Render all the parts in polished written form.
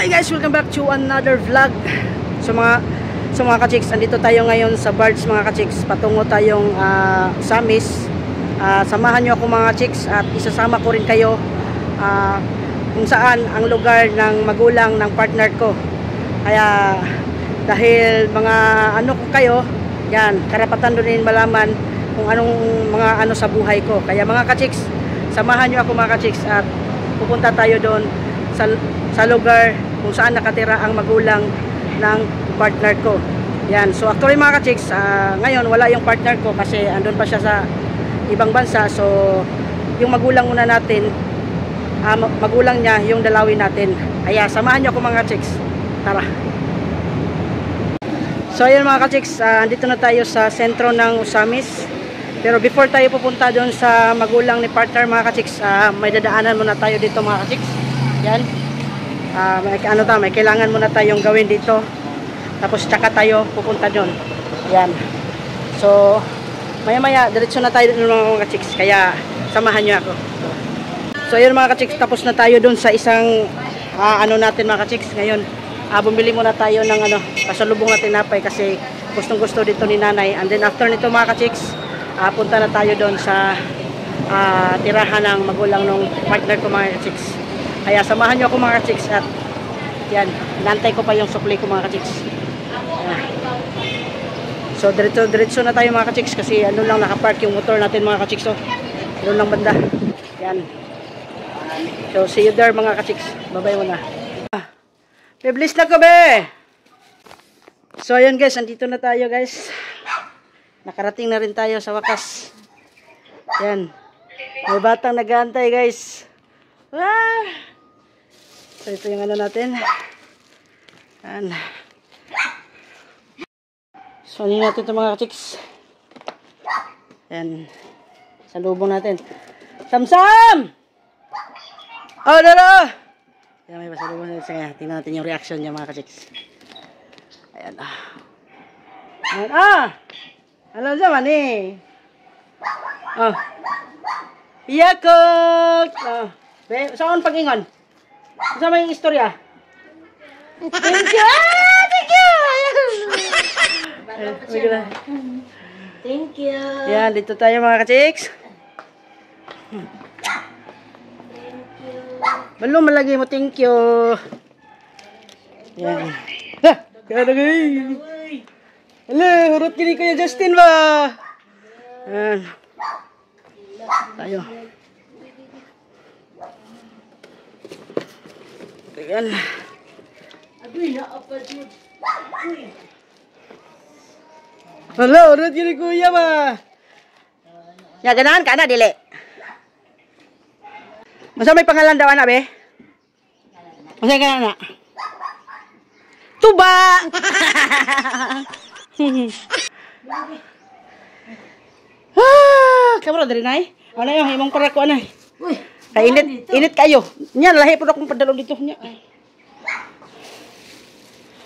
Hi guys, welcome back to another vlog. So mga ka-chicks, andito tayo ngayon sa Bards mga ka-chicks. Patungo tayong Samis. Samahan nyo ako mga chicks at isasama ko rin kayo kung saan ang lugar ng magulang ng partner ko. Kaya dahil mga ano ko kayo, yan, karapatan doon rin malaman kung anong mga ano sa buhay ko. Kaya mga ka-chicks, samahan nyo ako mga ka-chicks at pupunta tayo doon sa lugar kung saan nakatira ang magulang ng partner ko. Yan. So actually mga ka-chicks, ngayon wala yung partner ko kasi andun pa siya sa ibang bansa. So yung magulang muna natin, magulang niya yung dalawin natin. Kaya samahan niyo ako mga ka-chicks. Tara. So ayun mga ka-chicks, andito na tayo sa sentro ng Samis. Pero before tayo pupunta doon sa magulang ni partner mga ka-chicks, may dadaanan muna tayo dito mga ka-chicks. Yan. May kailangan muna tayong gawin dito. Tapos tsaka tayo pupunta doon. Yan. So maya-maya diretso na tayo doon mga ka-chicks. Kaya samahan niyo ako. So ayun mga ka-chicks, tapos na tayo doon sa isang ano natin mga ka-chicks. Ngayon, bumili muna tayo ng pasalubong na tinapay kasi gustong-gusto dito ni nanay. And then after nito mga ka-chicks, punta na tayo doon sa tirahan ng magulang ng partner ko mga ka-chicks. Kaya samahan nyo ako mga ka-chicks at yan, nantay ko pa yung supply ko mga ka-chicks. So diretso na tayo mga ka-chicks kasi ano lang nakapark yung motor natin mga ka-chicks. So doon lang banda. Yan. So see you there mga ka-chicks. Bye-bye muna. Biblis na ko be! So ayun guys, andito na tayo guys. Nakarating na rin tayo sa wakas. Yan. May batang nag-aantay guys. So ito yung ano natin. Yan. So ano natin ito mga ka-chicks. Yan. Salubong natin. Sam-sam! Oh, dala! Yan, may pasalubong natin sa kanya. Tingnan natin yung reaction niya mga ka-chicks. Ayan. Ayan. Alam naman eh. Yakot! Saan pag-ingon? Saan yung istorya? Thank you! Thank you! Thank you. Yan, dito tayo mga ka-chicks. Belum malagi mo thank you. Yan. Kaya na guys. Hello, hurot kini Kuya Justin ba? Yan. Tayo. Yan. Hello, hurot kini Kuya ba? Ya, ganahan ka na, dili. Masa may pangalan daw anak be? Masa ka na? Tuba! Kamera dari nay. Ano yung himong para ko anay? Uy, kay init kayo. Nya lahi pud akong padalog dito nya.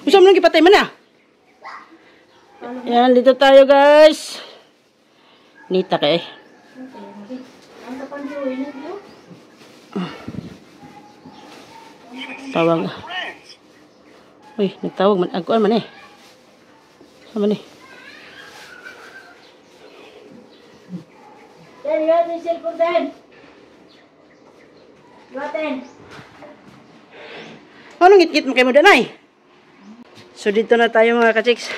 Usa man gipatay man na. Yan dito tayo guys. Nita kay. Tawag. Uy, nagtawag man. Agkuan man eh. Sama ni. Yan yung cellphone din. Laten. Anong ngit-ngit mo kayo mo danay? So dito na tayo mga ka-chicks.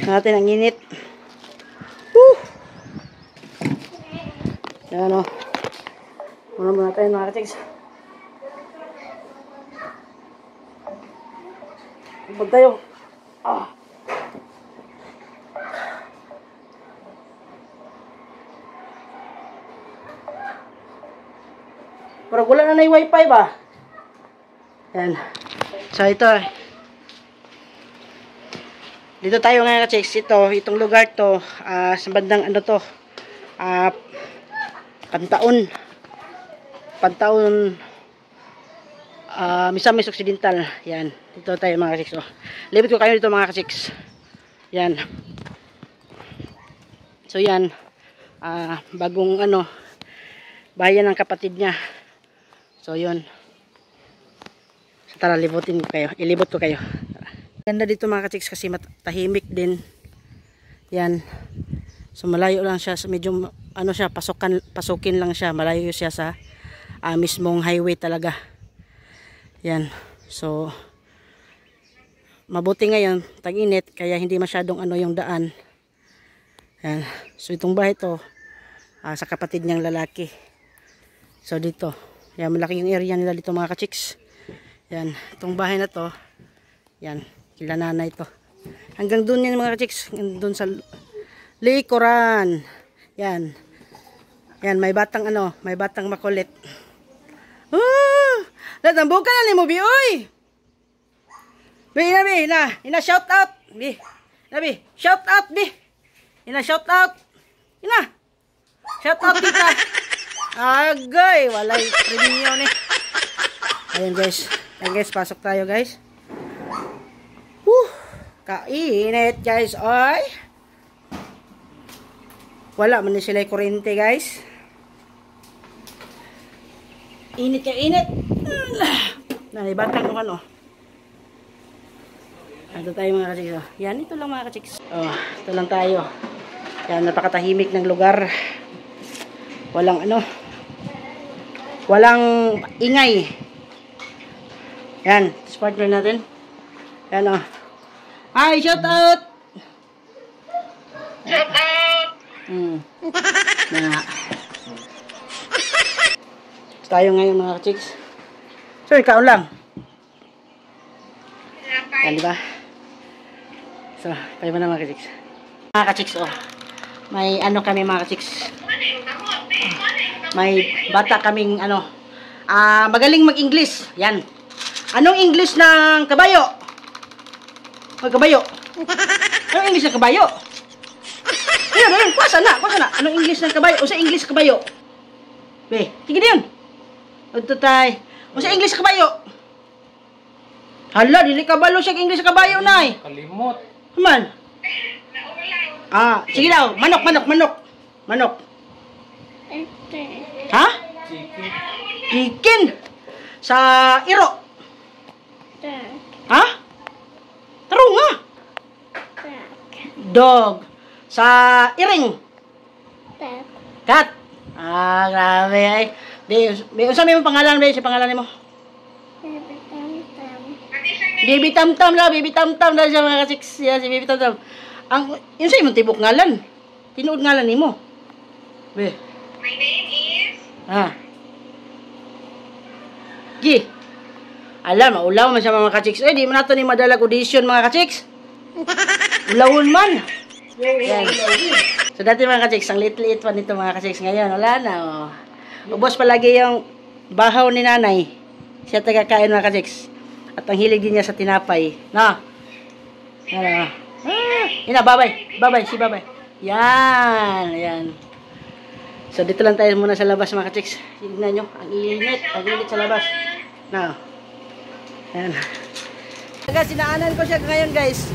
Natin ang init. Yan o. Muna tayo mga ka-chicks. Ibag tayo. Pero wala na yung wifi ba? Yan. So ito. Dito tayo ngayon ka-chicks. Itong lugar to. Sa bandang ano to. Pantaon. Misamis Occidental. Yan. Dito tayo mga ka-chicks. Libit ko kayo dito mga ka-chicks. Yan. So yan. Bagong bayan ng kapatid niya. So yun. Tara, libutin ko kayo. Ilibot ko kayo. Ganda dito mga ka-chicks kasi tahimik din. Yan. So malayo lang siya, medyo ano siya, pasukin lang siya, malayo siya sa mismong highway talaga. Yan. So mabuti ngayon, tag-init, kaya hindi masyadong ano yung daan. Yan. So itong bahay to sa kapatid niyang lalaki. So dito, yan, malaki yung area nila dito mga ka-chicks. Yan, itong bahay na to, yan, kila nanay to. Hanggang doon yan mga ka-chicks, doon sa likuran. Yan. Yan, may batang ano, may batang makulit. Natambukan na ni mo, Bi, oy! Bi, ina, shout out! Bi, shout out, Bi! Ina, shout out! Ina! Shout out, kita! Agay! Walay premium eh. Ayan guys. Ayan guys, pasok tayo guys. Kainit guys, oy! Wala man sila yung kurente guys. Init ka init. Nalibatang kung ano. Ito tayo mga ka-chicks. Yan, ito lang mga ka-chicks. Oh, ito lang tayo. Yan, napakatahimik ng lugar. Walang ano. Walang ingay. Yan, partner natin. Yan oh. Hi, shout out! Shout out! Na. Tayo ngayon mga ka-chicks. So, ikaw lang. Yan, diba? So, tayo ba na mga ka-chicks? Mga ka-chicks, oh. May ano kami mga ka-chicks. May bata kaming ano. Magaling mag-English. Yan. Anong English ng kabayo? Kabayo. Anong English ng kabayo? Ayun, kuwasa na. Anong English ng kabayo? O sa English kabayo? Be, sige din. Ito tay. O sa English kabayo? Hala, dili kabalo siya English kabayo, nay. Kalimot. Kuman. Sige daw. Manok. Ha? Chicken. Sa iro. Ha? Tarong nga. Dog. Sa iring. Cat. Grabe ay. Unsa may pangalan ba? Si pangalan mo? Baby Tam-Tam lang siya mga ka-chicks. Yan, si Baby Tam-Tam. Yun sa imong tibok ngalan. Tinuod ngalan nimo. Be. My name is... Gi. Alam, maulaw man siya mga ka-chicks. Di man nato ni madalag audition mga ka-chicks. Ulawon man. Yan. So dati mga ka-chicks, ang liit-liit pa nito mga ka-chicks. Ngayon, wala na. Oh. Ubos palagi yung bahaw ni nanay. Siya tagakain mga ka-chicks. At ang hilig din niya sa tinapay. Na. Ina, babay. Si babay. Yan. So dito lang tayo muna sa labas mga ka-chicks. Tignan nyo, ang init sa labas. Na. Yan. Sinaanan ko siya ngayon guys.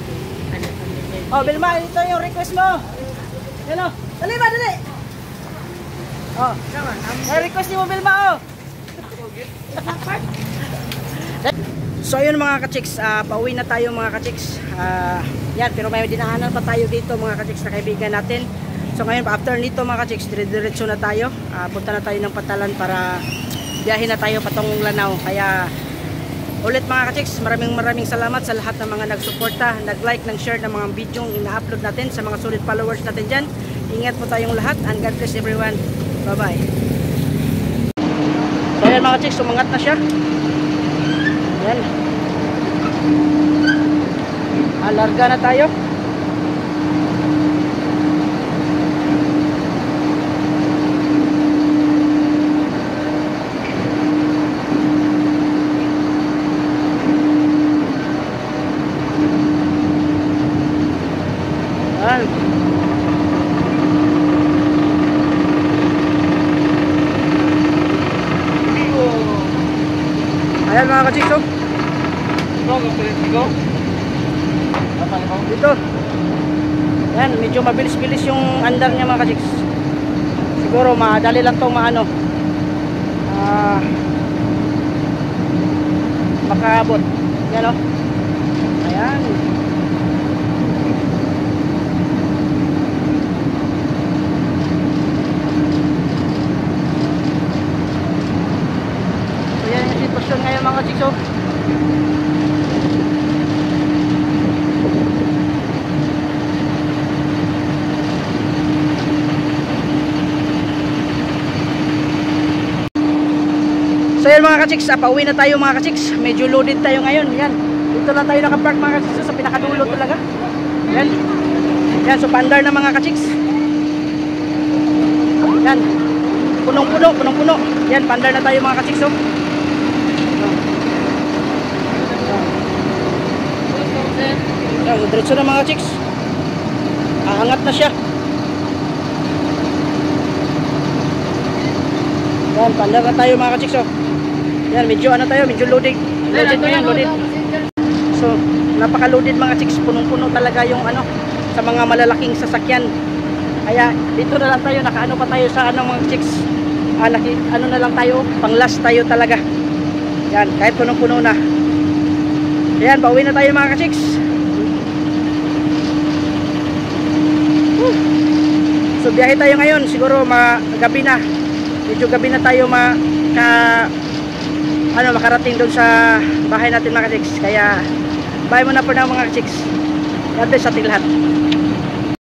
Oh, Bilma, ito yung request mo. Yan o. Dali. Oh, request ni mo Bilma oh. So ayun mga ka-chicks, pauwi na tayo mga ka-chicks. Yan, pero may dinaanan pa tayo dito mga ka-chicks na kaibigan natin. So ngayon, after nito mga ka-chicks, dire-diretso na tayo. Punta na tayo ng Patalan para biyahin na tayo patong Lanao. Kaya ulit mga ka-chicks, maraming salamat sa lahat ng mga nagsuporta, nag-like, nag-share ng mga video ina-upload natin, sa mga solid followers natin dyan. Ingat po tayong lahat and God bless everyone. Bye-bye. So ayan mga ka-chicks, sumangat na siya. Yan. Alarga na tayo. Yan. Ayan mga ka-chicks, oh. Dito. Yan, medyo mabilis-bilis yung andar niya mga ka-chicks. Siguro madali lang itong maano. makaabot. Yan o. Ayan. So yan yung sitwasyon ngayon mga chicks oh. So yan mga ka-chicks, pauwi na tayo mga ka-chicks. Medyo loaded tayo ngayon. Yan. Dito lang tayo nakapark mga ka-chicks sa pinakadulo talaga. Yan. Yan, so pandar na mga ka-chicks. Yan. Punong-puno, punong-puno. Yan, pandar na tayo mga ka-chicks. Oh. Yan, diretso na mga chicks. Aangat na siya. Yan, pandar na tayo mga ka-chicks. Oh. Yan, medyo ano tayo, medyo loaded. Loaded ngayon, loaded. So, napaka-loaded mga chicks. Punong-puno talaga yung ano, sa mga malalaking sasakyan. Kaya, dito na lang tayo, nakaano pa tayo sa ano mga chicks. Ano na lang tayo, pang-last tayo talaga. Yan, kahit punong-puno na. Yan, pauwi na tayo mga ka-chicks. So, biyahe tayo ngayon. Siguro, gabi na. Medyo gabi na tayo makarating doon sa bahay natin mga ka-chicks. Kaya bye muna po na mga ka-chicks. God bless sa ating lahat.